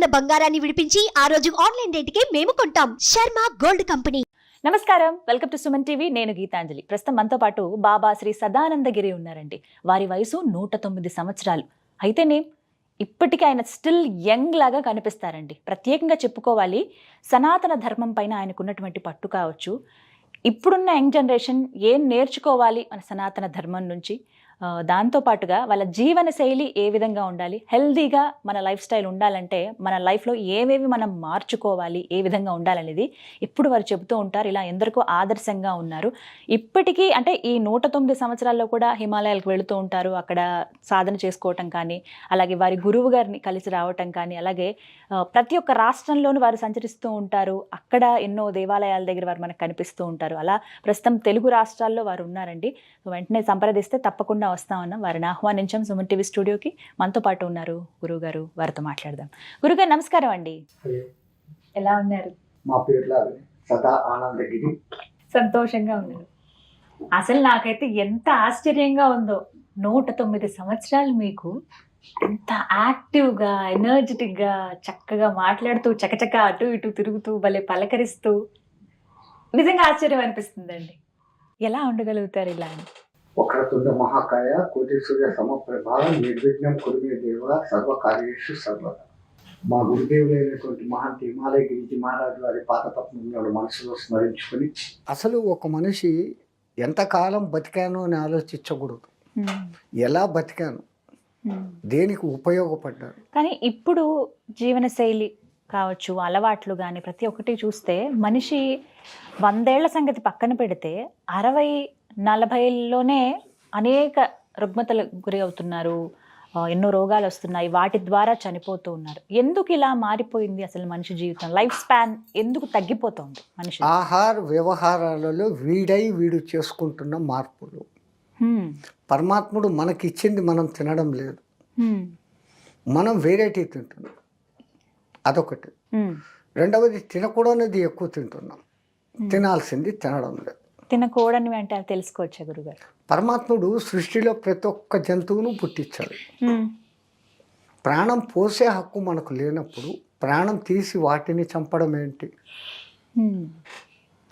ఉన్న బంగారాన్ని విడిపించి ఆ రోజు ఆన్లైన్ రేటుకే మేము కొంటాం. Sharma gold company. నమస్కారం, వెల్కమ్ టు సుమన్ టీవీ. నేను గీతాంజలి. ప్రస్తుతం మనతో పాటు బాబా శ్రీ సదానందగిరి ఉన్నారండి. వారి వయసు 109 సంవత్సరాలు. అయితేనే ఇప్పటికీ ఆయన స్టిల్ యంగ్ లాగా కనిపిస్తారండి. ప్రత్యేకంగా చెప్పుకోవాలి, సనాతన ధర్మం పైన ఆయనకున్నటువంటి పట్టు కావచ్చు, ఇప్పుడున్న యంగ్ జనరేషన్ ఏం నేర్చుకోవాలి మన సనాతన ధర్మం నుంచి, దాంతోపాటుగా వాళ్ళ జీవన శైలి ఏ విధంగా ఉండాలి, హెల్దీగా మన లైఫ్ స్టైల్ ఉండాలంటే మన లైఫ్లో ఏవేవి మనం మార్చుకోవాలి, ఏ విధంగా ఉండాలనేది ఎప్పుడు వారు చెబుతూ ఉంటారు. ఇలా ఎందరికో ఆదర్శంగా ఉన్నారు. ఇప్పటికీ అంటే ఈ 109 సంవత్సరాల్లో కూడా హిమాలయాలకు వెళుతూ ఉంటారు. అక్కడ సాధన చేసుకోవటం కానీ, అలాగే వారి గురువు గారిని కలిసి రావటం కానీ, అలాగే ప్రతి ఒక్క రాష్ట్రంలోనూ వారు సంచరిస్తూ ఉంటారు. అక్కడ ఎన్నో దేవాలయాల దగ్గర వారు మనకు కనిపిస్తూ ఉంటారు. అలా ప్రస్తుతం తెలుగు రాష్ట్రాల్లో వారు ఉన్నారండి. వెంటనే సంప్రదిస్తే తప్పకుండా వస్తామన్నాం. వారిని ఆహ్వానించాం సుమన్ టీవీ స్టూడియోకి. మనతో పాటు ఉన్నారు గురువు గారు. వారితో మాట్లాడదాం. గురుగారు నమస్కారం అండి. ఎలా ఉన్నారు? మా పేర్ల సదా ఆనందగిరి. సంతోషంగా ఉన్నారు. అసలు నాకైతే ఎంత ఆశ్చర్యంగా ఉందో, 109 సంవత్సరాలు మీకు ఎంత యాక్టివ్గా, ఎనర్జెటిక్గా, చక్కగా మాట్లాడుతూ, చకచక అటు ఇటు తిరుగుతూ, భలే పలకరిస్తూ, నిజంగా ఆశ్చర్యం అనిపిస్తుందండి. ఎలా ఉండగలుగుతారు ఇలా అని? వక్రతుండ మహాకాయ కోటి సూర్య సమప్రభ నిర్విఘ్నం కురుమే దేవ సర్వకార్యేషు సర్వదా. మా గురుదేవులైనటువంటి మహంతి హిమాలయ గిరిజీ మహారాజు వారి పాదపద్మంలో మనసులో స్మరించుకొని, అసలు ఒక మనిషి ఎంతకాలం బతికాను అని ఆలోచించకూడదు. ఎలా బతికాను, దేనికి ఉపయోగపడ్డాను. కానీ ఇప్పుడు జీవన శైలి కావచ్చు, అలవాట్లు కానీ ప్రతి ఒక్కటి చూస్తే మనిషి 100 ఏళ్ల సంగతి పక్కన పెడితే 60-40లోనే అనేక రుగ్మతలకు గురి అవుతున్నారు. ఎన్నో రోగాలు వస్తున్నాయి, వాటి ద్వారా చనిపోతూ ఉన్నారు. ఎందుకు ఇలా మారిపోయింది అసలు మనిషి జీవితం? లైఫ్ స్పాన్ ఎందుకు తగ్గిపోతుంది మనిషి? ఆహార వ్యవహారాలలో వీడు చేసుకుంటున్న మార్పులు. పరమాత్ముడు మనకిచ్చింది మనం తినడం లేదు, మనం వేరేటి తింటున్నాం. అదొకటి. రెండవది, తినకూడనిది ఎక్కువ తింటున్నాం, తినాల్సింది తినడం లేదు. తినకూడని అంటే అది తెలుసుకోవచ్చా గురుగారు? పరమాత్ముడు సృష్టిలో ప్రతి ఒక్క జంతువును పుట్టించాడు. ప్రాణం పోసే హక్కు మనకు లేనప్పుడు ప్రాణం తీసి వాటిని చంపడం ఏంటి?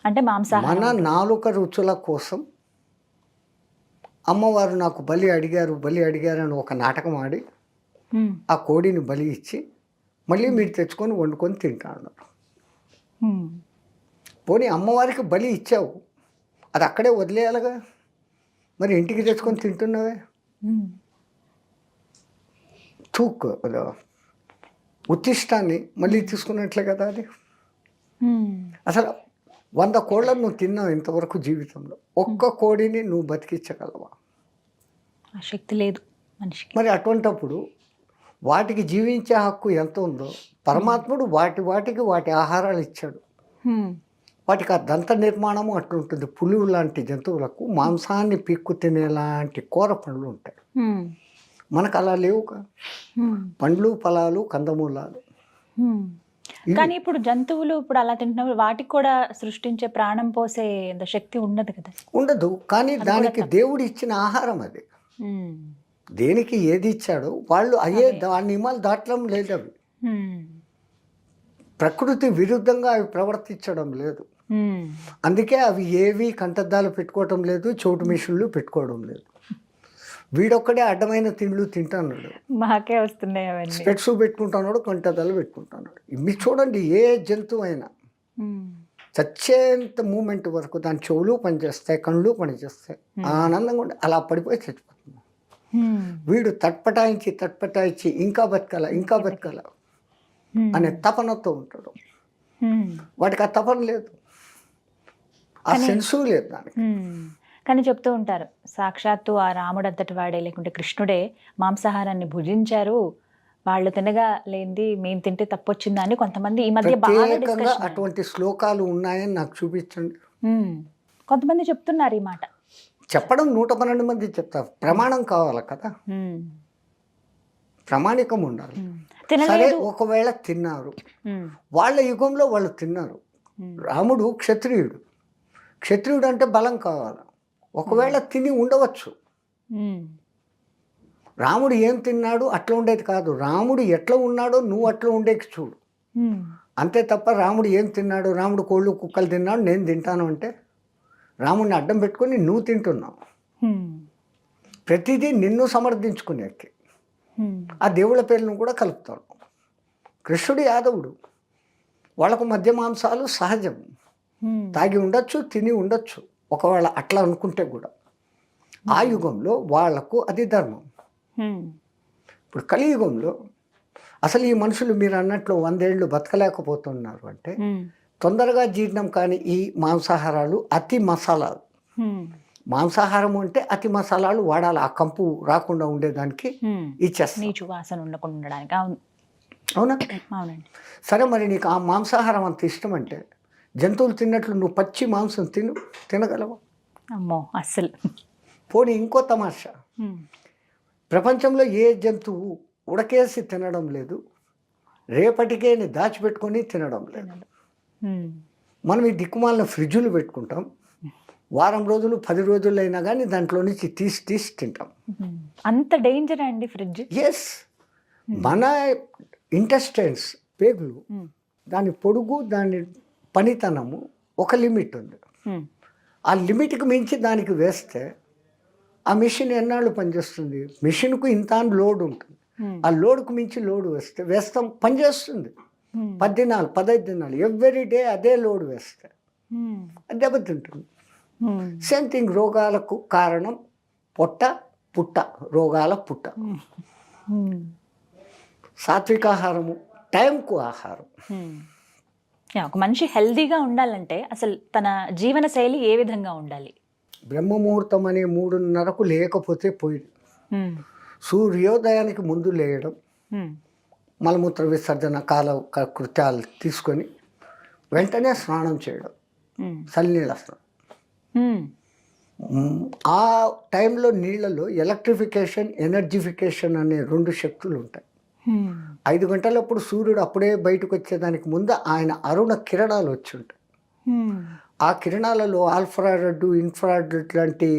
అంటే మాంసాహారం. మన నాలుక రుచుల కోసం అమ్మవారు నాకు బలి అడిగారు అని ఒక నాటకం ఆడి ఆ కోడిని బలి ఇచ్చి మళ్ళీ మీరు తెచ్చుకొని వండుకొని తింటాను. పోనీ అమ్మవారికి బలి ఇచ్చావు, అది అక్కడే వదిలేయాలిగా, మరి ఇంటికి తెచ్చుకొని తింటున్నావే. తూక్ ఉత్తిష్టాన్ని మళ్ళీ తీసుకున్నట్లే కదా అది. అసలు 100 కోళ్ళను నువ్వు తిన్నావు ఇంతవరకు జీవితంలో, ఒక్క కోడిని నువ్వు బతికించగలవా? ఆ శక్తి లేదు మనిషికి. మరి అటువంటప్పుడు వాటికి జీవించే హక్కు ఎంత ఉందో పరమాత్ముడు వాటి ఆహారాలు ఇచ్చాడు. వాటికి ఆ దంత నిర్మాణము అట్లుంటుంది. పులువు లాంటి జంతువులకు మాంసాన్ని పీక్కు తినేలాంటి కూర పండ్లు ఉంటాయి, మనకు అలా లేవుగా. పండ్లు, ఫలాలు, కందమూలాలు. కానీ ఇప్పుడు జంతువులు ఇప్పుడు అలా తింటున్నప్పుడు వాటికి కూడా సృష్టించే ప్రాణం పోసే శక్తి ఉండదు కదా? ఉండదు. కానీ దానికి దేవుడు ఇచ్చిన ఆహారం అది. దేనికి ఏది ఇచ్చాడో వాళ్ళు అయ్యే నియమాలు దాటడం లేదు. అవి ప్రకృతి విరుద్ధంగా అవి ప్రవర్తించడం లేదు. అందుకే అవి ఏవి కంటద్దాలు పెట్టుకోవటం లేదు, చోటు మిషన్లు పెట్టుకోవడం లేదు. వీడొక్కడే అడ్డమైన తిండ్లు తింటున్నాడు, మాకే వస్తున్నాయి అవన్నీ. స్పెట్స్ పెట్టుకుంటున్నాడు, కంటద్దాలు పెట్టుకుంటున్నాడు. ఇవి చూడండి, ఏ జంతువు అయినా చచ్చేంత మూమెంట్ వరకు దాని చెవులు పనిచేస్తాయి, కళ్ళు పనిచేస్తాయి, ఆనందంగా ఉండి అలా పడిపోయి చచ్చిపోతుంది. వీడు తట్పటాయించి ఇంకా బతకాల అనే తపనతో ఉంటాడు. వాటికి ఆ తపన లేదు, ఆ సెన్సు లేదు దానికి. కానీ చెప్తూ ఉంటారు, సాక్షాత్తు ఆ రాముడు అంతటి వాడే లేకుంటే కృష్ణుడే మాంసాహారాన్ని భుజించారు, వాళ్ళు తినగా లేనిది మేము తింటే తప్పొచ్చిందా అని కొంతమంది ఈ మధ్య ప్రత్యేకంగా అటువంటి శ్లోకాలు ఉన్నాయని నాకు చూపించండి. కొంతమంది చెప్తున్నారు ఈ మాట. చెప్పడం 112 మంది చెప్తారు. ప్రమాణం కావాలి కదా, ప్రామాణికం ఉండాలి. సరే, ఒకవేళ తిన్నారు, వాళ్ళ యుగంలో వాళ్ళు తిన్నారు. రాముడు క్షత్రియుడు అంటే బలం కావాలి. ఒకవేళ తిని ఉండవచ్చు. రాముడు ఏం తిన్నాడు అట్లా ఉండేది కాదు, రాముడు ఎట్లా ఉన్నాడో నువ్వు అట్లా ఉండేకి చూడు. అంతే తప్ప రాముడు ఏం తిన్నాడు, రాముడు కోళ్ళు కుక్కలు తిన్నాడు నేను తింటాను అంటే రాముడిని అడ్డం పెట్టుకొని నువ్వు తింటున్నావు. ప్రతిదీ నిన్ను సమర్థించుకునేకి ఆ దేవుళ్ళ పేర్లను కూడా కలుపుతాడు. కృష్ణుడు యాదవుడు, వాళ్ళకు మధ్య మాంసాలు సహజం, తాగి ఉండొచ్చు తిని ఉండొచ్చు ఒకవేళ అట్లా అనుకుంటే కూడా. ఆ యుగంలో వాళ్లకు అది ధర్మం. ఇప్పుడు కలియుగంలో అసలు ఈ మనుషులు మీరు అన్నట్లు 100 ఏళ్ళు బతకలేకపోతున్నారు అంటే తొందరగా జీర్ణం కాని ఈ మాంసాహారాలు, అతి మసాలాలు. మాంసాహారం అంటే అతి మసాలాలు వాడాలి, ఆ కంపు రాకుండా ఉండేదానికి ఇచ్చేస్తాం, నీచు వాసన ఉండకుండా ఉండడానికి. అవునా? అవునండి. సరే, మరి నీకు ఆ మాంసాహారం అంత ఇష్టం అంటే జంతువులు తిన్నట్లు నువ్వు పచ్చి మాంసం తినగలవా? అమ్మో అస్సలు. పోనీ ఇంకో తమాషా, ప్రపంచంలో ఏ జంతువు ఉడకేసి తినడం లేదు, రేపటికే దాచిపెట్టుకొని తినడం లేదు. మనం ఈ దిక్కుమాలిన ఫ్రిడ్జులు పెట్టుకుంటాం, వారం రోజులు 10 రోజులు అయినా కానీ దాంట్లో నుంచి తీసి తింటాం. అంత డేంజర్ అండి ఫ్రిడ్జ్? ఎస్. మన ఇంటెస్టైన్స్, పేగులు, దాని పొడుగు, దాని పనితనము ఒక లిమిట్ ఉంది. ఆ లిమిట్కి మించి దానికి వేస్తే ఆ మిషన్ ఎన్నాళ్ళు పనిచేస్తుంది? మిషన్కు ఇంత లోడ్ ఉంటుంది, ఆ లోడ్కు మించి లోడ్ వేస్తాం పనిచేస్తుంది 10 దినాలు 15 దినాలు, ఎవ్రీ డే అదే లోడ్ వేస్తే అది దెబ్బతింటుంది. సేమ్ థింగ్, రోగాలకు కారణం పుట్ట, రోగాల పుట్ట. సాత్వికాహారము, టైంకు ఆహారం. ఒక మనిషి హెల్దీగా ఉండాలంటే అసలు తన జీవన శైలి ఏ విధంగా ఉండాలి? బ్రహ్మముహూర్తం అనే 3:30కు లేకపోతే పోయి సూర్యోదయానికి ముందు లేయడం, మలమూత్ర విసర్జన కాల కృత్యాలు తీసుకొని వెంటనే స్నానం చేయడం, చల్లనీళ్ళ స్నానం. ఆ టైంలో నీళ్ళలో ఎలక్ట్రిఫికేషన్, ఎనర్జిఫికేషన్ అనే 2 శక్తులు ఉంటాయి. 5 గంటలప్పుడు సూర్యుడు అప్పుడే బయటకు వచ్చేదానికి ముందు ఆయన అరుణ కిరణాలు వచ్చి ఉంటాయి. ఆ కిరణాలలో ఆల్ఫ్రారెడ్, ఇన్ఫ్రారెడ్ లాంటి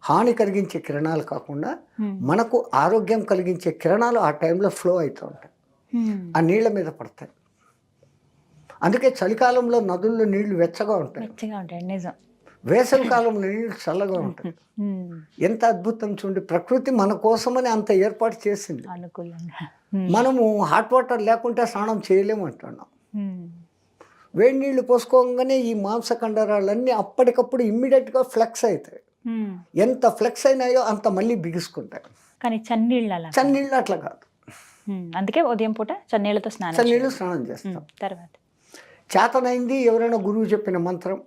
హాని కలిగించే కిరణాలు కాకుండా మనకు ఆరోగ్యం కలిగించే కిరణాలు ఆ టైంలో ఫ్లో అవుతూ ఉంటాయి, ఆ నీళ్ళ మీద పడతాయి. అందుకే చలికాలంలో నదుల్లో నీళ్లు వెచ్చగా ఉంటాయి, వేసవి కాలంలో నీళ్లు చల్లగా ఉంటాయి. ఎంత అద్భుతం చూడండి, ప్రకృతి మన కోసమని అంత ఏర్పాటు చేసింది. మనము హాట్ వాటర్ లేకుంటే స్నానం చేయలేము అంటున్నాం. వేడి నీళ్లు పోసుకోగానే ఈ మాంసకండరాలన్నీ అప్పటికప్పుడు ఇమ్మీడియట్గా ఫ్లెక్స్ అవుతాయి. ఎంత ఫ్లెక్స్ అయినాయో అంత మళ్ళీ బిగుసుకుంటాయి. కానీ చన్నీళ్ళు అట్లా కాదు. అందుకే ఉదయం పూట చన్నీళ్ళతో స్నానం చేస్తాం. తర్వాత చేతనైంది ఎవరైనా గురువు చెప్పిన మంత్రం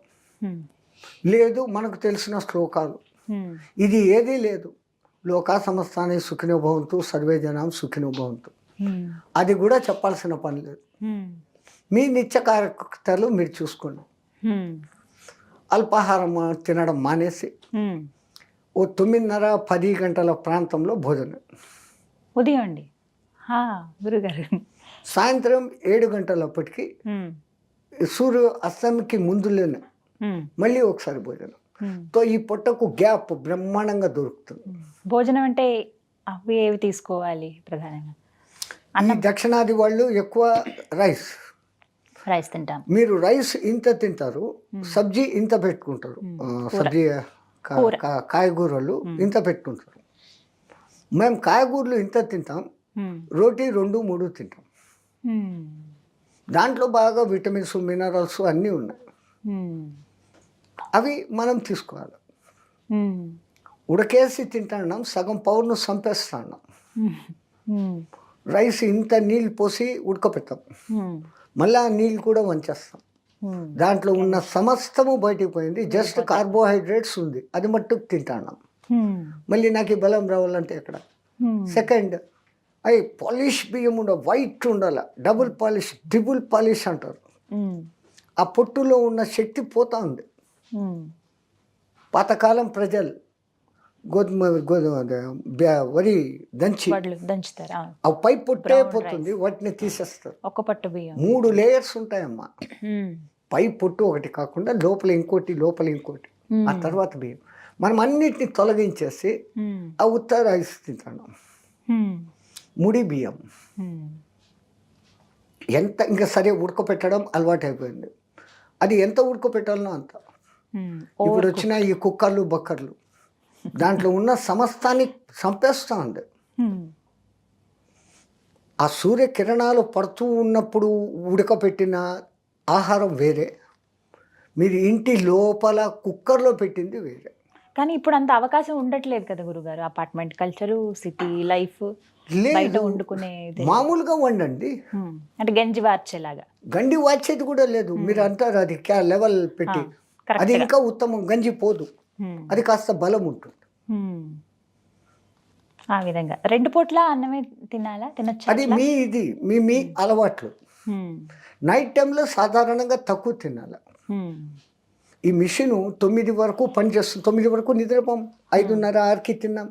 లేదు, మనకు తెలిసిన శ్లోకాలు, ఇది ఏదీ లేదు. లోకా సమస్తాని సుఖినో భవంతు, సర్వే జనాం సుఖినో భవంతు, అది కూడా చెప్పాల్సిన పని లేదు. మీ నిత్య కార్యకర్తలు మీరు చూసుకోండి. అల్పాహారం తినడం మానేసి ఓ 9:30-10 గంటల ప్రాంతంలో భోజనం. ఉదయం అండి గురుగారు. సాయంత్రం 7 గంటలప్పటికి సూర్య అస్తమికి ముందులోనే మళ్ళీ ఒకసారి భోజనం. తో ఈ పొట్టకు గ్యాప్ బ్రహ్మాండంగా దొరుకుతుంది. భోజనం అంటే అవి ఏవి తీసుకోవాలి ప్రధానంగా? ఈ దక్షిణాది వాళ్ళు ఎక్కువ రైస్ తింటాం. మీరు రైస్ ఇంత తింటారు, సబ్జీ ఇంత పెట్టుకుంటారు, సబ్జీ కాయగూరలు ఇంత పెట్టుకుంటారు. మేము కాయగూరలు ఇంత తింటాం, రోటీ 2-3 తింటాం. దాంట్లో బాగా విటమిన్స్, మినరల్స్ అన్నీ ఉన్నాయి, అవి మనం తీసుకోవాలి. ఉడకేసి తింటున్నాం, సగం పవర్ను చంపేస్తున్నాం. రైస్ ఇంత నీళ్ళు పోసి ఉడకపెట్టాం, మళ్ళీ ఆ నీళ్ళు కూడా వంచేస్తాం. దాంట్లో ఉన్న సమస్తము బయటికి పోయింది, జస్ట్ కార్బోహైడ్రేట్స్ ఉంది, అది మట్టుకు తింటున్నాం. మళ్ళీ నాకు ఈ బలం రావాలంటే ఎక్కడ? సెకండ్, అవి పాలిష్ బియ్యం ఉండాలి, వైట్ ఉండాలి, డబుల్ పాలిష్, ట్రిపుల్ పాలిష్ అంటారు. ఆ పొట్టులో ఉన్న శక్తి పోతా ఉంది. పాతకాలం ప్రజలు వరి దంచుతారు, ఆ పై పొట్టే పోతుంది, వాటిని తీసేస్తారు. ఒక పట్టు బియ్యం 3 లేయర్స్ ఉంటాయమ్మా. పై పొట్టు ఒకటి కాకుండా లోపల ఇంకోటి, ఆ తర్వాత బియ్యం. మనం అన్నిటిని తొలగించేసి ఆ ఉత్త రైస్ తింటాం. ముడి బియ్యం ఎంత ఇంకా సరే ఉడకపెట్టడం అలవాటు అయిపోయింది. అది ఎంత ఉడకపెట్టాలనో అంత. ఇప్పుడు వచ్చిన ఈ కుక్కర్లు బక్కర్లు దాంట్లో ఉన్న సమస్తాన్ని చంపేస్తూ ఉంది. ఆ సూర్యకిరణాలు పడుతూ ఉన్నప్పుడు ఉడకపెట్టిన ఆహారం వేరే, మీరు ఇంటి లోపల కుక్కర్లో పెట్టింది వేరే. కానీ ఇప్పుడు అంత అవకాశం ఉండట్లేదు కదా గురుగారు. అపార్ట్మెంట్ కల్చరు, సిటీ లైఫ్, బయట వండుకునేది మామూలుగా వండండి. అంటే గంజి వార్చేలాగా. గండి వాచేది కూడా లేదు. మీరు అంటారు అది లెవెల్ పెట్టి, అది ఇంకా ఉత్తమం. గంజి పోదు, అది కాస్త బలం ఉంటుంది. ఆ విధంగా 2 పూట్ల అన్నమే తినొచ్చు. అది మీ అలవాట్లు. నైట్ టైంలో సాధారణంగా తక్కువ తినాలి. ఈ మిషన్ 9 వరకు పనిచేస్తుంది. 9 వరకు నిద్రపోం, 5:30, 6కి తిన్నాం.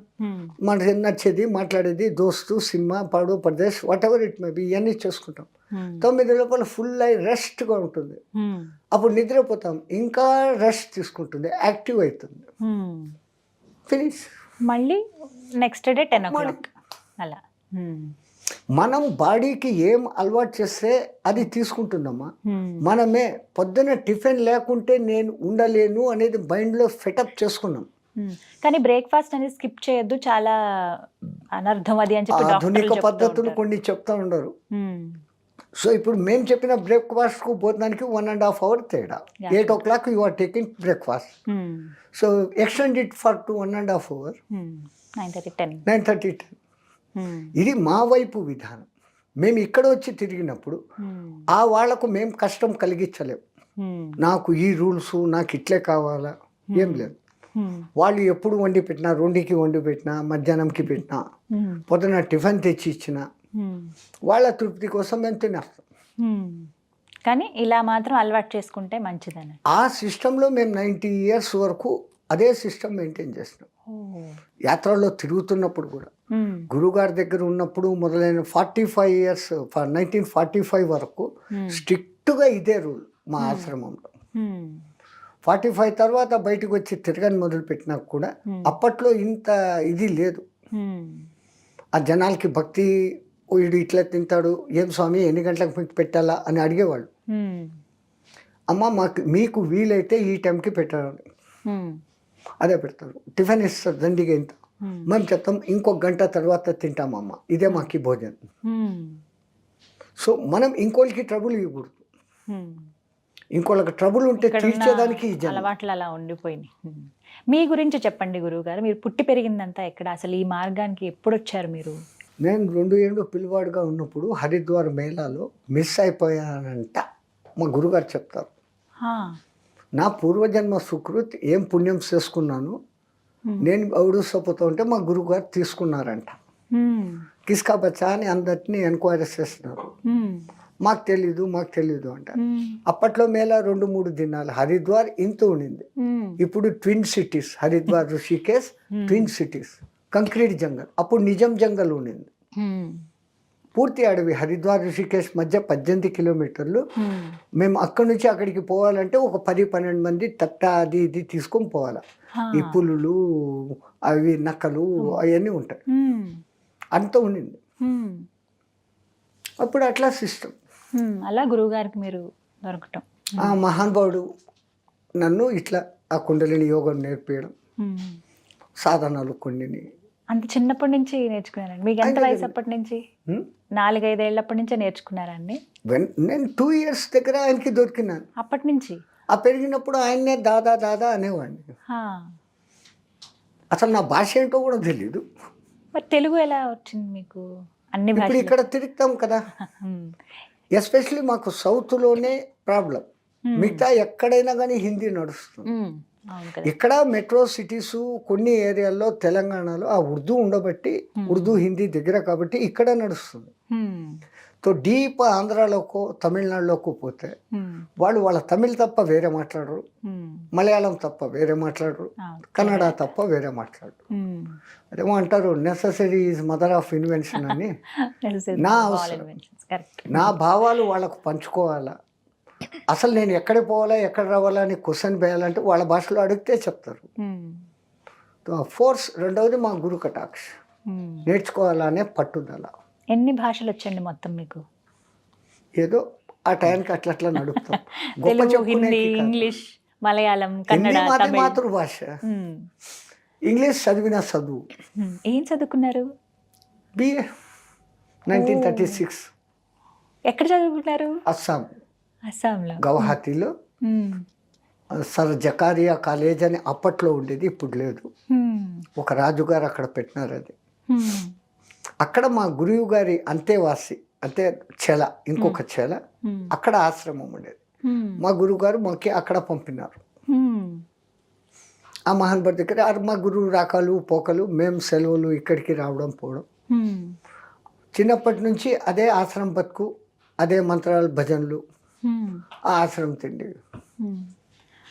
మన నచ్చేది మాట్లాడేది, దోస్తు, సినిమా, పాడు, Pradesh, what ever it may be, ఇవన్నీ చేసుకుంటాం. 9 లోపల ఫుల్ అయి రెస్ట్గా ఉంటుంది. అప్పుడు నిద్రపోతాం, ఇంకా రెస్ట్ తీసుకుంటుంది, యాక్టివ్ అవుతుంది. ఫినిష్. మళ్ళీ నెక్స్ట్ డే 10 o'clock అలా. మనం బాడీకి ఏం అలవాటు చేస్తే అది తీసుకుంటుందమ్మా. మనమే పొద్దున టిఫిన్ లేకుంటే నేను ఉండలేను అనేది మైండ్లో ఫెటప్ చేసుకున్నాం. కానీ బ్రేక్ఫాస్ట్ అనేది స్కిప్ చేయొద్దు, చాలా అనర్థం అది అని చెప్పి ఆధునిక పద్ధతులు కొన్ని చెప్తా ఉండరు. సో ఇప్పుడు మేము చెప్పిన బ్రేక్ఫాస్ట్కు భోజనానికి 1.5 hour తేడా. 8 o'clock you are taking breakfast. So extend it for to 1.5 hour. 9:30, 10. ఇది మా వైపు విధానం. మేము ఇక్కడ వచ్చి తిరిగినప్పుడు ఆ వాళ్లకు మేము కష్టం కలిగించలేము. నాకు ఈ రూల్స్, నాకు ఇట్లే కావాలా, ఏం లేదు. వాళ్ళు ఎప్పుడు వండి పెట్టినా, 2కి వండి పెట్టినా, మధ్యాహ్నంకి పెట్టినా, పొద్దున టిఫిన్ తెచ్చి ఇచ్చినా వాళ్ళ తృప్తి కోసం మేము తినేస్తాం. కానీ ఇలా మాత్రం అలవాటు చేసుకుంటే మంచిదని ఆ సిస్టంలో మేము 90 years వరకు అదే సిస్టమ్ మెయింటైన్ చేస్తున్నాం. యాత్రలో తిరుగుతున్నప్పుడు కూడా, గురుగారి దగ్గర ఉన్నప్పుడు మొదలైన 45 years, 1945 వరకు స్ట్రిక్ట్గా ఇదే రూల్ మా ఆశ్రమంలో. 45 తర్వాత బయటకు వచ్చి తిరగని మొదలుపెట్టినా కూడా అప్పట్లో ఇంత ఇది లేదు. ఆ జనాలకి భక్తి, వీడు ఇట్లా తింటాడు, ఏం స్వామి ఎన్ని గంటలకు మీకు పెట్టాలా అని అడిగేవాళ్ళు. అమ్మ మీకు వీలైతే ఈ టైంకి పెట్టాలని, అదే పెడతారు. టిఫిన్ ఇస్తారు దండిగా ఇంత, మేము చెప్తాం ఇంకొక గంట తర్వాత తింటామమ్మ, ఇదే మాకు భోజనం. సో మనం ఇంకోళ్ళకి ట్రబుల్ ఇవ్వకూడదు. ఇంకోళ్ళకి ట్రబుల్ ఉంటే తీర్చేదానికి అలవాట్లు అలా ఉండిపోయినాయి. మీ గురించి చెప్పండి గురువు గారు. మీరు పుట్టి పెరిగిందంతా ఎక్కడ, అసలు ఈ మార్గానికి ఎప్పుడు వచ్చారు మీరు? నేను 2 ఏళ్ళు పిల్లవాడుగా ఉన్నప్పుడు హరిద్వార్ మేళాలో మిస్ అయిపోయానంట మా గురుగారు చెప్తారు. నా పూర్వజన్మ సుకృత్ ఏం పుణ్యం చేసుకున్నాను నేను అవుడుసపోతూ ఉంటే మా గురుగారు తీసుకున్నారంట. కిస్కా బచ్చా అని అందరినీ ఎంక్వైరీ చేస్తున్నారు. మాకు తెలీదు అంట. అప్పట్లో మేళా 2-3 దినాలు. హరిద్వార్ ఇంత ఉండింది. ఇప్పుడు twin cities, Haridwar, Rishikesh twin cities, concrete jungle. అప్పుడు నిజం జంగల్ ఉండింది, పూర్తి అడవి. హరిద్వార్ ఋషికేశ్ మధ్య 18 kilometers. మేము అక్కడి నుంచి అక్కడికి పోవాలంటే ఒక 10-12 మంది తట్ట అది ఇది తీసుకొని పోవాలి. ఈ పులులు, అవి నక్కలు, అవన్నీ ఉంటాయి. అంత ఉండింది అప్పుడు. అట్లా సిస్టమ్. అలా గురువు గారికి మీరు దొరకటం, ఆ మహానుభావుడు నన్ను ఇట్లా ఆ కుండలిని యోగం నేర్పించడం, సాధనాలు కొన్ని. అంత చిన్నప్పటి నుంచి నేర్చుకున్నారండి? మీకు ఎంత వయసు అప్పటి నుంచి? 4-5 ఏళ్ళప్పటి నుంచే నేర్చుకున్నారండి? నేను 2 years దగ్గర ఆయనకి దొరికినాను. అప్పటి నుంచి ఆ పెరిగినప్పుడు ఆయన్నే దాదా దాదా అనేవాడిని. అసలు నా భాష ఏంటో కూడా తెలీదు. మరి తెలుగు ఎలా వచ్చింది మీకు? అన్ని ఇప్పుడు ఇక్కడ తిరుగుతాం కదా, ఎస్పెషలీ మాకు సౌత్లోనే ప్రాబ్లం. మిగతా ఎక్కడైనా కానీ హిందీ నడుస్తుంది. ఇక్కడ మెట్రో సిటీస్ కొన్ని ఏరియాల్లో తెలంగాణలో ఆ ఉర్దూ ఉండబట్టి, ఉర్దూ హిందీ దగ్గర కాబట్టి ఇక్కడ నడుస్తుంది. తో డీప్ ఆంధ్రాలోకో తమిళనాడులోకో పోతే వాళ్ళు వాళ్ళ తమిళ్ తప్ప వేరే మాట్లాడరు, మలయాళం తప్ప వేరే మాట్లాడరు, కన్నడ తప్ప వేరే మాట్లాడరు. అదేమో అంటారు necessary is mother of invention అని. నా అవసరం, నా భావాలు వాళ్ళకు పంచుకోవాలా. అసలు నేను ఎక్కడికి పోవాలా, ఎక్కడ రావాలా అని క్వశ్చన్ వేయాలంటే వాళ్ళ భాషలో అడిగితే చెప్తారు. ఫోర్స్. రెండవది మా గురు కటాక్ష. నేర్చుకోవాలనే పట్టుదల. ఎన్ని భాషలు వచ్చండి మొత్తం మీకు? ఏదో ఆ టైంకి అట్లా నడుపుతాం. గొప్ప తెలుగు, చెప్పుకునేకి హిందీ, కాదు. ఇంగ్లీష్, మలయాళం, హిందీ కన్నడ, మాది తమిళ్. మాతృభాష. ఇంగ్లీష్ చదివిన చదువు. ఏం చదువుకున్నారు? బిఏ 1936 ఎక్కడ చదువుకున్నారు? అస్సాం అస్సాంలో. గౌహతిలో సర్ జకారియా కాలేజ్ అని అప్పట్లో ఉండేది, ఇప్పుడు లేదు. ఒక రాజుగారు అక్కడ పెట్టినారు అది. అక్కడ మా గురువు గారి అంతేవాసి, అంటే చెల, ఇంకొక చెల, అక్కడ ఆశ్రమం ఉండేది. మా గురువు గారు మాకి అక్కడ పంపినారు. ఆ మహాన్భర్ దగ్గర మా గురువు రాకాలు పోకలు, మేము సెలవులు ఇక్కడికి రావడం పోవడం. చిన్నప్పటి నుంచి అదే ఆశ్రమం బతుకు, అదే మంత్రాలు భజనలు, ఆ ఆశ్రమం తిండి.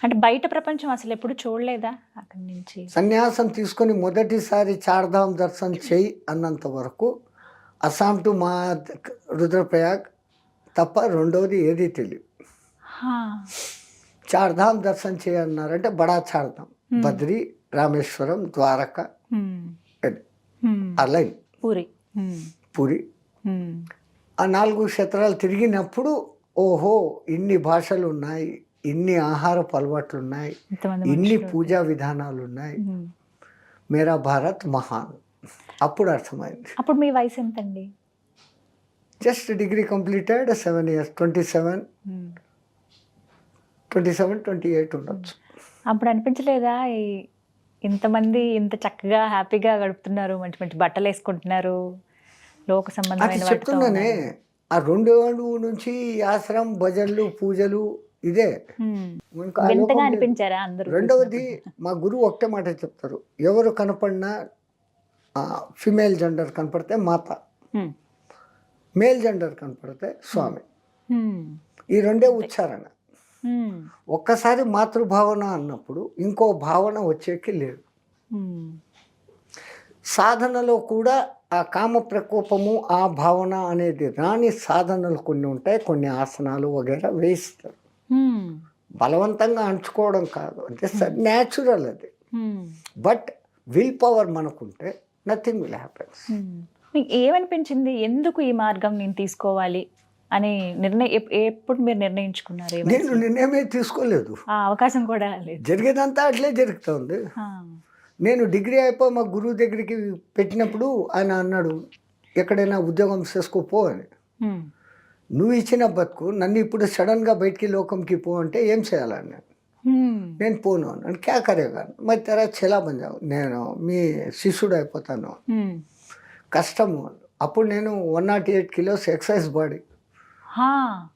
అంటే బయట ప్రపంచం అసలు ఎప్పుడు చూడలేదా అక్కడి నుంచి? సన్యాసం తీసుకొని మొదటిసారి చార్ధామ్ దర్శనం చేయి అన్నంత వరకు అస్సాం టు మా రుద్రప్రయాగ్ తప్ప రెండవది ఏది తెలియదు. చార్ధామ్ దర్శనం చేయన్నారంటే బడా చార్ధామ్, బద్రి, రామేశ్వరం, ద్వారక, అలా పూరి, ఆ 4 క్షేత్రాలు తిరిగినప్పుడు ఓహో ఇన్ని భాషలు ఉన్నాయి, ఇన్ని ఆహారపు అలవాట్లు ఉన్నాయి, ఇన్ని పూజా విధానాలు ఉన్నాయి, మేరా భారత్ మహాన్. అప్పుడు అర్థమైంది. అప్పుడు మీ వయసు ఎంతండి? జస్ట్ డిగ్రీ కంప్లీటెడ్ 7 years, 27, 28 ఉండొచ్చు. అప్పుడు అనిపించలేదా ఇంతమంది ఇంత చక్కగా హ్యాపీగా గడుపుతున్నారు, మంచి మంచి బట్టలు వేసుకుంటున్నారు, లోక అది సంబంధమైన చెప్తున్నానే, ఆ 2 ఏళ్ళు నుంచి ఆశ్రమం భజనలు పూజలు ఇదే. ఇంకా ఆ వింతగా లోకం లేదు. అనిపించారా అందరూ? రెండవది మా గురువు ఒకటే మాట చెప్తారు, ఎవరు కనపడినా ఫిమేల్ జెండర్ కనపడితే మాత, మేల్ జెండర్ కనపడితే స్వామి. ఈ రెండే ఉచ్చారణ. ఒక్కసారి మాతృభావన అన్నప్పుడు ఇంకో భావన వచ్చేకి లేదు. సాధనలో కూడా ఆ కామ ప్రకోపము, ఆ భావన అనేది రాని సాధనలు కొన్ని ఉంటాయి, కొన్ని ఆసనాలు వగేరా వేయిస్తారు. బలవంతంగా అంచుకోవడం కాదు, అంటే న్యాచురల్ అది. బట్ విల్ పవర్ మనకుంటే నథింగ్ విల్ హ్యాపెన్స్. మీకు ఏమనిపించింది, ఎందుకు ఈ మార్గం నేను తీసుకోవాలి అని ఎప్పుడు మీరు నిర్ణయించుకున్నారు? నేను నిర్ణయమే తీసుకోలేదు, ఆ అవకాశం కూడా లేదు. జరిగేదంతా అట్లే జరుగుతుంది. నేను డిగ్రీ అయిపోయి మా గురువు దగ్గరికి పెట్టినప్పుడు ఆయన అన్నాడు, ఎక్కడైనా ఉద్యోగం చేసుకోపో అని. నువ్వు ఇచ్చిన బతుకు నన్ను ఇప్పుడు సడన్గా బయటికి లోకంకి పో అంటే ఏం చేయాలని నేను పోను అన్నాను. క్యా కరేగా మరి తెరా చెలా బంజావు, నేను మీ శిష్యుడు అయిపోతాను. కష్టము. అప్పుడు నేను 108 kilos ఎక్సైజ్ బాడీ,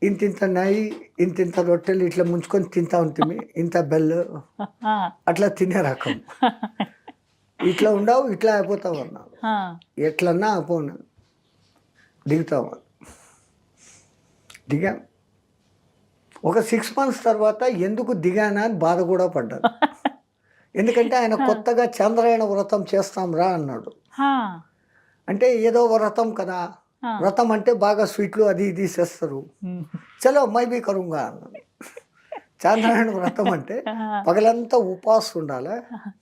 ఇంత నెయ్యి, ఇంత రొట్టెలు ఇట్లా ముంచుకొని తింటా ఉంటుంది, ఇంత బెల్లు అట్లా తినే రకం. ఇట్లా ఉండవు, ఇట్లా అయిపోతావు అన్నావు. ఎట్లన్నా అయిపోను, దిగుతావు. దిగా ఒక 6 months తర్వాత ఎందుకు దిగానా అని బాధ కూడా పడ్డాను. ఎందుకంటే ఆయన కొత్తగా చంద్రాయణ వ్రతం చేస్తాం రా అన్నాడు. అంటే ఏదో వ్రతం కదా, వ్రతం అంటే బాగా స్వీట్లు అది ఇది చేస్తారు. చలో మై బీ కరుంగా అన్నాడు. చంద్రాయణ వ్రతం అంటే పగలంతా ఉపవాసం ఉండాలి,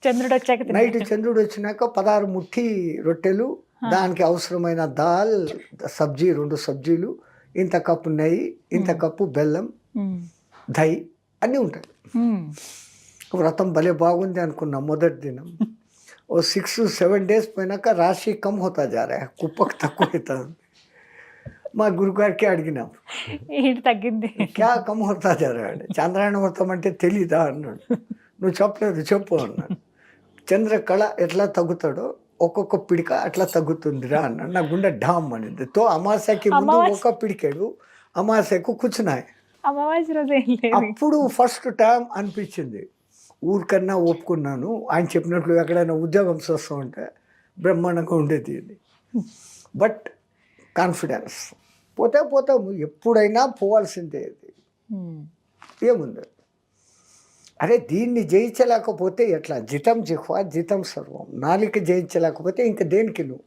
చంద్రుడు వచ్చాక నైట్ చంద్రుడు వచ్చినాక 16 ముఠి రొట్టెలు, దానికి అవసరమైన దాల్, సబ్జీ, 2 సబ్జీలు, ఇంత కప్పు నెయ్యి, ఇంత కప్పు బెల్లం, దహి అన్నీ ఉంటాయి. వ్రతం భలే బాగుంది అనుకున్నా మొదటి దినం. ఓ 6-7 days పోయినాక రాశి కమ్ హోతా జారా, కుప్పకు తక్కువ అవుతుంది. మా గురుగారికి అడిగినాం, ఏంటి తగ్గింది, క్యా కమ్ హోతా జారా అంటే, చంద్రాయణ వ్రతం అంటే తెలీదా అన్నాడు. నువ్వు చెప్పలేదు, చెప్పు అన్నాడు. చంద్రకళ ఎట్లా తగ్గుతాడో ఒక్కొక్క పిడిక అట్లా తగ్గుతుందిరా అన్నాడు. నా గుండె డామ్ అనింది. తో అమావాస్యకి ముందు ఒక పిడికాడు, అమావాస్యకు కూర్చున్నాయి. అమావాస్య రోజు అప్పుడు ఫస్ట్ టైం అనిపించింది, ఊరికన్నా ఒప్పుకున్నాను, ఆయన చెప్పినట్లు ఎక్కడైనా ఉద్యోగం చేస్తూ ఉంటే బ్రహ్మాండంగా ఉండేది ఇది. బట్ కాన్ఫిడెన్స్, పోతే పోతాము, ఎప్పుడైనా పోవాల్సిందే. ఇది ఏముంది, అరే దీన్ని జయించలేకపోతే ఎట్లా, జితం జిహ్వా జితం సర్వం, నాలిక జయించలేకపోతే ఇంక దేనికి నువ్వు.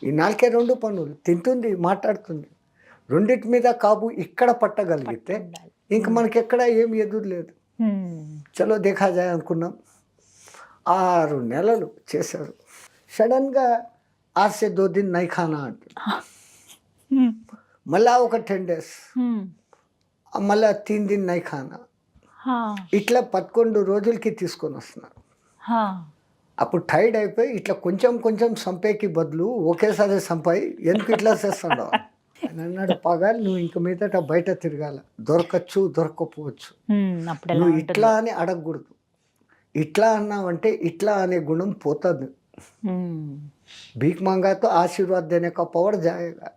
ఈ నాలుకే 2 పనులు, తింటుంది, మాట్లాడుతుంది, రెండింటి మీద కాబు ఇక్కడ పట్టగలిగితే ఇంక మనకి ఎక్కడ ఏమి ఎదురు లేదు. చలో దేఖా జాయ్ అనుకున్నాం. 6 నెలలు చేశారు. సడన్గా आज से 2 दिन नहीं खाना అంటుంది. మళ్ళా ఒక 10 days మళ్ళా 3 दिन नहीं खाना. ఇట్లా 11 రోజులకి తీసుకొని వస్తున్నారు. అప్పుడు టైర్డ్ అయిపోయి ఇట్లా కొంచెం కొంచెం సంపేకి బదులు ఒకేసారి సంపాయి ఎందుకు ఇట్లా చేస్తున్నావు అని అన్నాడు. పగాలి నువ్వు ఇంక మీదట బయట తిరగాల, దొరకచ్చు దొరకపోవచ్చు, నువ్వు ఇట్లా అని అడగకూడదు. ఇట్లా అన్నావంటే ఇట్లా అనే గుణం పోతుంది. భీక్ మంగాతో ఆశీర్వాద్ దేనే కా పవర్ జాయేగా.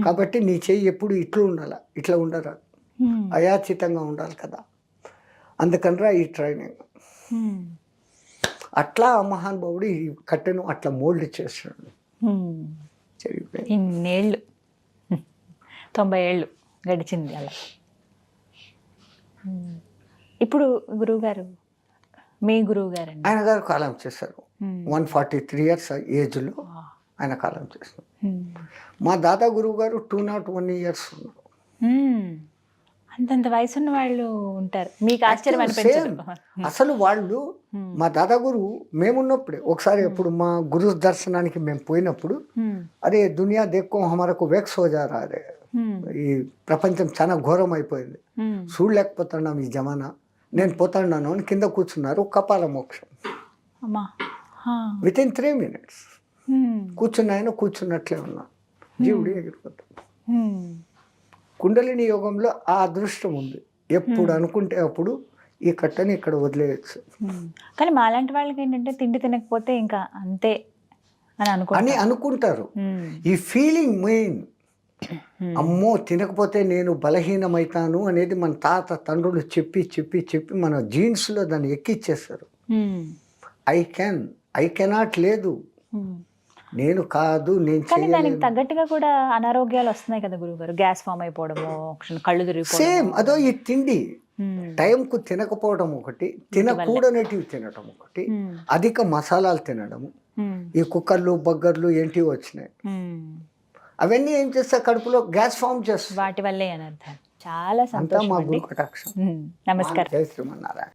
కాబట్టి నీ చెయ్యి ఎప్పుడు ఇట్లా ఉండాల, ఇట్లా ఉండరా, అయాచితంగా ఉండాలి కదా. అందుకనరా ఈ ట్రైనింగ్. అట్లా ఆ మహానుభావుడు ఈ కట్టెను అట్లా మోల్డ్ చేస్తున్నాడు. ఇన్నేళ్ళు 90 ఏళ్ళు గడిచింది అలా. ఇప్పుడు గురువుగారు, మీ గురువు గారు ఆయన గారు కాలం చేశారు. 143 years ఏజ్లో ఆయన కాలం చేశారు. మా దాదా గురువు గారు 201 years ఉన్నారు. అంతంత వయసున్న వాళ్ళు ఉంటారు. మీకు ఆశ్చర్యం అనిపించదు? అసలు వాళ్ళు మా దాదా గురువు మేమున్నప్పుడే ఒకసారి ఎప్పుడు మా గురు దర్శనానికి మేము పోయినప్పుడు, అరే దునియా దేక్కో హమారకు వెక్స్ హో జా రా రే, ఈ ప్రపంచం చాలా ఘోరం అయిపోయింది, చూడలేకపోతున్నాం ఈ జమానా, నేను పోతాను అని కింద కూర్చున్నారు. కపాల మోక్షం విత్ ఇన్ 3 minutes కూర్చున్నాయన కూర్చున్నట్లే ఉన్నా, జీవుడి ఎగిరిపోతాడు. కుండలిని యోగంలో ఆ అదృష్టం ఉంది. ఎప్పుడు అనుకుంటే అప్పుడు ఈ కట్టని ఇక్కడ వదిలేయచ్చు. కానీ మాలాంటి వాళ్ళకి ఏంటంటే తిండి తినకపోతే ఇంకా అంతే అని అనుకుంటారు. ఈ ఫీలింగ్ మెయిన్. అమ్మో తినకపోతే నేను బలహీనమవుతాను అనేది మన తాత తండ్రులు చెప్పి చెప్పి చెప్పి మన జీన్స్లో దాన్ని ఎక్కిచ్చేస్తారు. ఐ కెనాట్ లేదు, నేను కాదు, నేను కానీ దానికి తగ్గట్టుగా కూడా అనారోగ్యాలు వస్తున్నాయి కదా గురువుగారు. గ్యాస్ ఫామ్ అయిపోవడము, కళ్ళు తిరిగిపోవడం. సేమ్ అదో ఈ తిండి టైంకు తినకపోవడం ఒకటి, తినకూడనటివి తినడం ఒకటి, అధిక మసాలాలు తినడము, ఈ కుక్కర్లు బగ్గర్లు ఏంటివి వచ్చినాయి, అవన్నీ ఏం చేస్తా కడుపులో గ్యాస్ ఫామ్ చేస్తాయి. వాటి వల్లే అని అర్థం. చాలా సంతోషం. మా గురు కటాక్షం. నమస్కారం. జై శ్రీమన్నారాయణ.